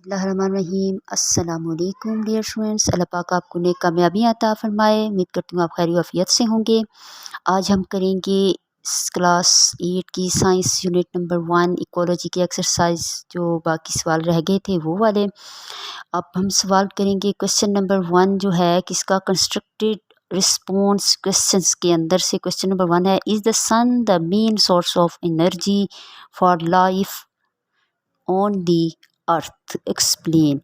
बिस्मिल्लाहिर्रहमानिर्रहीम। अस्सलामुअलैकुम dear students, अल्लाह पाक आपको नेक कामयाबी अता फ़रमाए। उम्मीद करती हूँ आप खैर आफियत से होंगे। आज हम करेंगे क्लास 8 की साइंस यूनिट नंबर 1 इकोलॉजी की एक्सरसाइज। जो बाकी सवाल रह गए थे वो वाले अब हम सवाल करेंगे। क्वेश्चन नंबर 1 जो है किसका कंस्ट्रक्टेड रिस्पॉन्स क्वेश्चंस के अंदर से क्वेश्चन नंबर 1 है, is the sun the main source of energy for life on the earth, explain.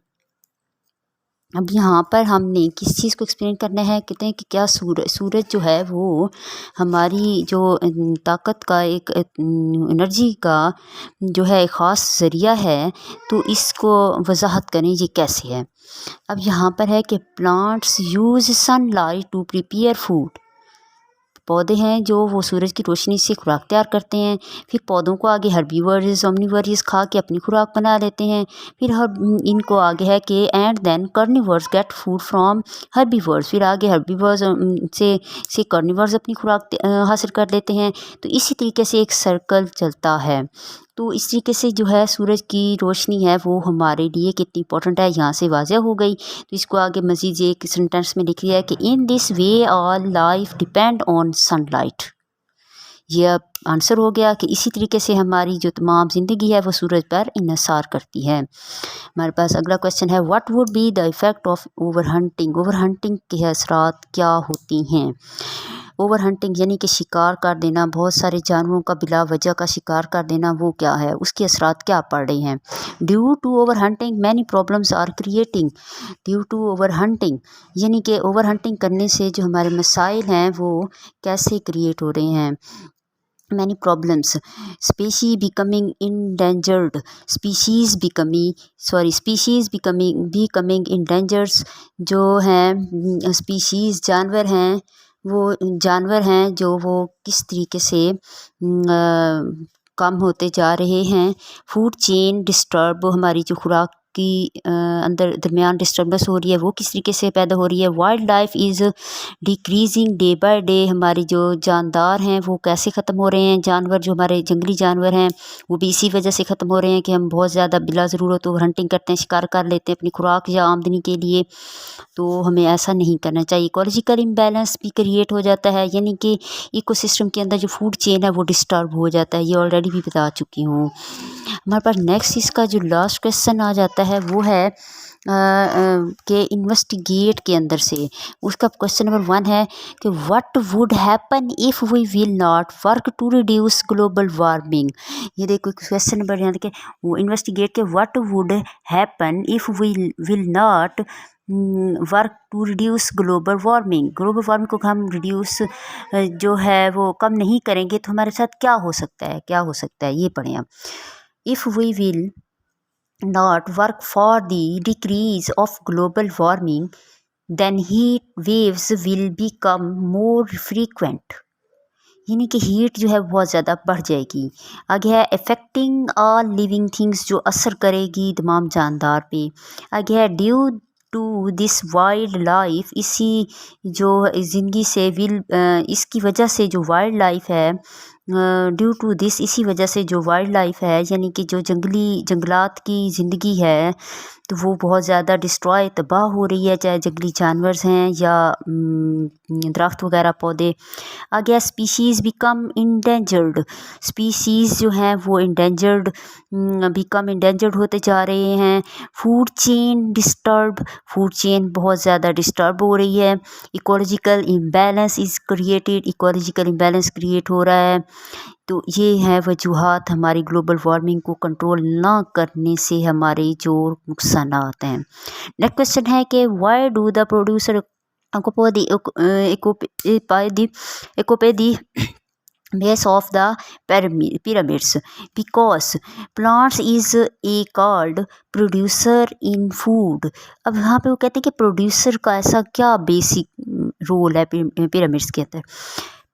अब यहाँ पर हमने किस चीज़ को एक्सप्लेन करना है, कहते हैं कि क्या सूरज जो है वो हमारी जो ताकत का एक एनर्जी का जो है ख़ास ज़रिया है, तो इसको वजाहत करें ये कैसे है। अब यहाँ पर है कि plants use sunlight to prepare food. पौधे हैं जो वो सूरज की रोशनी से खुराक तैयार करते हैं, फिर पौधों को आगे हर्बीवर्स ओमनीवर्स खा के अपनी खुराक बना लेते हैं। फिर इनको आगे है कि and then carnivores get food from herbivores, फिर आगे हर्बीवर्स से कार्निवर्स अपनी खुराक हासिल कर लेते हैं। तो इसी तरीके से एक सर्कल चलता है। तो इस तरीके से जो है सूरज की रोशनी है वो हमारे लिए कितनी इंपॉर्टेंट है यहाँ से वाज़ह हो गई। तो इसको आगे मज़ीद एक सेंटेंस में लिख लिया है कि in this way all life depend on sunlight. ये अब आंसर हो गया कि इसी तरीके से हमारी जो तमाम ज़िंदगी है वो सूरज पर इन्हिसार करती है। हमारे पास अगला क्वेश्चन है, what would be the effect of over hunting. Over hunting के असरात क्या होती हैं। ओवर हंटिंग यानी कि शिकार कर देना, बहुत सारे जानवरों का बिला वजह का शिकार कर देना, वो क्या है, उसके असरात क्या पड़ रहे हैं। Due to over hunting many problems are creating. Due to over hunting यानी कि ओवर हंटिंग करने से जो हमारे मसाइल हैं वो कैसे क्रिएट हो रहे हैं। many problems, species becoming endangered, becoming endangered। जो हैं स्पीशीज़ जानवर हैं, वो जानवर हैं जो वो किस तरीके से कम होते जा रहे हैं। फूड चेन डिस्टर्ब, हमारी जो खुराक की अंदर दरमियान डिस्टर्बेंस हो रही है वो किस तरीके से पैदा हो रही है। Wild life is decreasing day by day, हमारी जो जानदार हैं वो कैसे ख़त्म हो रहे हैं। जानवर जो हमारे जंगली जानवर हैं वो भी इसी वजह से ख़त्म हो रहे हैं कि हम बहुत ज़्यादा बिला ज़रूरत ओवर हंटिंग करते हैं, शिकार कर लेते हैं अपनी खुराक या आमदनी के लिए। तो हमें ऐसा नहीं करना चाहिए। इकोलॉजिकल इम्बैलेंस भी क्रिएट हो जाता है, यानी कि इकोसिस्टम के अंदर जो फूड चेन है वो डिस्टर्ब हो जाता है। ये ऑलरेडी भी बता चुकी हूँ। हमारे पास नेक्स्ट इसका जो लास्ट क्वेश्चन आ जाता है वो है के इन्वेस्टिगेट के अंदर से उसका क्वेश्चन नंबर 1 है कि what would happen if we will not work to reduce global warming. ये देखो क्वेश्चन नंबर यहाँ देखिए, वो इन्वेस्टिगेट के what would happen if we will not work to reduce global warming. Global warming को हम रिड्यूस जो है वो कम नहीं करेंगे तो हमारे साथ क्या हो सकता है, क्या हो सकता है, ये पढ़ें हम। If we will not work for the decrease of global warming, then heat waves will become more frequent। यानी कि हीट जो है बहुत ज़्यादा बढ़ जाएगी। आगे है अफेक्टिंग ऑल लिविंग थिंग्स, जो असर करेगी तमाम जानदार पे। आगे है due to this wild life, इसी जो ज़िंदगी से इसकी वजह से जो वाइल्ड लाइफ है, ड्यू टू दिस इसी वजह से जो वाइल्ड लाइफ है यानी कि जो जंगलात की ज़िंदगी है तो वो बहुत ज़्यादा डिस्ट्रॉय तबाह हो रही है, चाहे जंगली जानवर हैं या दरख्त वगैरह पौधे। आगे स्पीशीज़ बिकम इंडेंजर्ड, स्पीशीज़ जो हैं वो बिकम इंडेंजर्ड होते जा रहे हैं। Food chain disturb, food chain बहुत ज़्यादा डिस्टर्ब हो रही है। Ecological imbalance is created, ecological imbalance create हो रहा है। तो ये है वजूहात हमारी ग्लोबल वार्मिंग को कंट्रोल ना करने से हमारे जो नुकसानात हैं। नेक्स्ट क्वेश्चन है कि why do the producer occupy the base of the pyramids, because plants is a called producer in food। अब यहाँ पे वो कहते हैं कि प्रोड्यूसर का ऐसा क्या बेसिक रोल है पिरामिड्स के अंदर।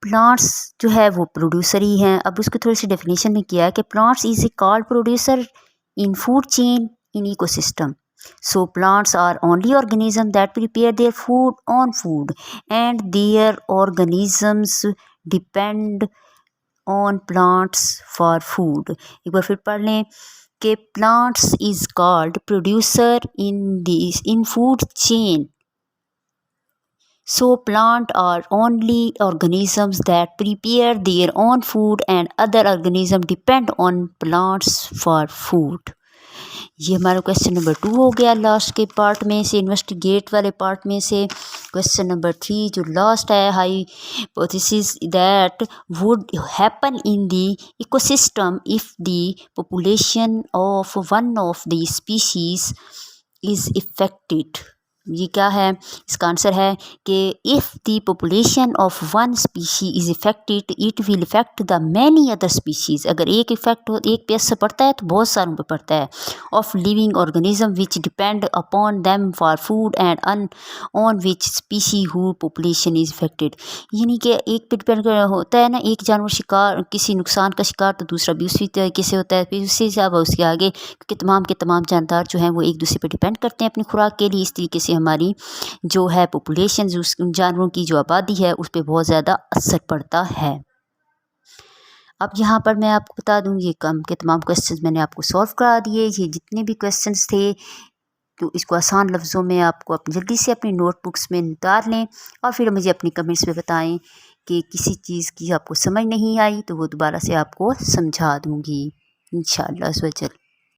प्लांट्स जो है वो प्रोड्यूसर ही हैं। अब उसको थोड़ी सी डेफिनेशन में किया है कि plants is a called producer in food chain in ecosystem. So plants are only organisms that prepare their food on food, and their organisms depend on plants for food। एक बार फिर पढ़ लें कि plants is called producer in food chain. So plant are only organisms that prepare their own food and other organisms depend on plants for food. ये हमारा question number 2 हो गया last के पार्ट में से, इन्वेस्टिगेट वाले पार्ट में से। क्वेश्चन नंबर 3 जो लास्ट है, hypothesis that would happen in the ecosystem if the population of one of the species is affected. ये क्या है, इसका आंसर है कि if the population of one species is affected it will effect the many other species. अगर एक effect हो, एक पे असर पड़ता है तो बहुत सारों पे पड़ता है। Of living organism which depend upon them for food and on which species who population is affected. यानी कि एक पे डिपेंड होता है ना, एक जानवर शिकार किसी नुकसान का शिकार तो दूसरा भी उसी तरीके से होता है, फिर उससे हिसाब उसके आगे, क्योंकि तमाम के तमाम जानदार जो हैं वो एक दूसरे पर डिपेंड करते हैं अपनी खुराक के लिए। इस तरीके से हमारी जो है पॉपुलेशन, उस जानवरों की जो आबादी है उस पर बहुत ज़्यादा असर पड़ता है। अब यहाँ पर मैं आपको बता दूँ, ये कम के तमाम क्वेश्चंस मैंने आपको सॉल्व करा दिए। ये जितने भी क्वेश्चंस थे तो इसको आसान लफ्ज़ों में आपको जल्दी से अपनी नोटबुक्स में उतार लें और फिर मुझे अपनी कमेंट्स में बताएं कि किसी चीज़ की आपको समझ नहीं आई तो वो दोबारा से आपको समझा दूँगी इंशाअल्लाह।